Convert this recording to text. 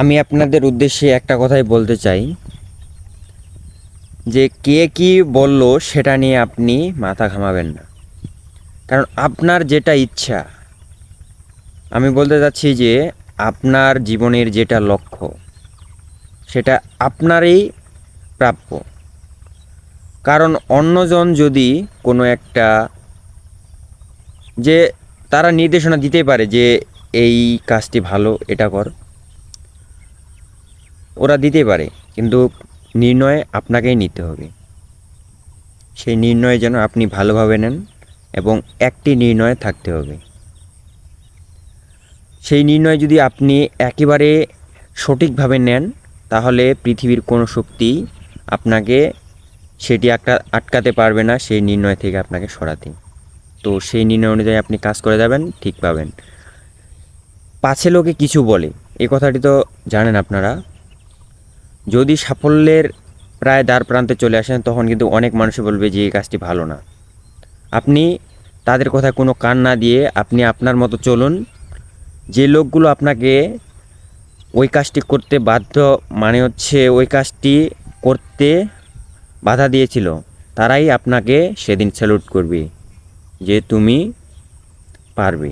আমি আপনাদের উদ্দেশ্যে একটা কথাই বলতে চাই যে কে কী বলল সেটা নিয়ে আপনি মাথা ঘামাবেন না। কারণ আপনার যেটা ইচ্ছা, আমি বলতে চাচ্ছি যে আপনার জীবনের যেটা লক্ষ্য সেটা আপনারই প্রাপ্য। কারণ অন্যজন যদি কোনো একটা যে তারা নির্দেশনা দিতেই পারে যে এই কাজটি ভালো, এটা কর, ওরা দিতেই পারে, কিন্তু নির্ণয় আপনাকেই নিতে হবে। সেই নির্ণয় যেন আপনি ভালোভাবে নেন এবং একটি নির্ণয় থাকতে হবে। সেই নির্ণয় যদি আপনি একেবারে সঠিকভাবে নেন, তাহলে পৃথিবীর কোনো শক্তি আপনাকে সেটি আটকাতে পারবে না সেই নির্ণয় থেকে আপনাকে সরাতে। তো সেই নির্ণয় অনুযায়ী আপনি কাজ করে যাবেন, ঠিক পাবেন। পাছে লোকে কিছু বলে, এই কথাটি তো জানেন আপনারা। যদি সাফল্যের প্রায় দ্বার প্রান্তে চলে আসেন, তখন কিন্তু অনেক মানুষই বলবে যে এই কাজটি ভালো না। আপনি তাদের কথায় কোনো কান না দিয়ে আপনি আপনার মতো চলুন। যে লোকগুলো আপনাকে ওই কাজটি করতে বাধ্য, মানে হচ্ছে ওই কাজটি করতে বাধা দিয়েছিল, তারাই আপনাকে সেদিন স্যালুট করবে যে তুমি পারবে।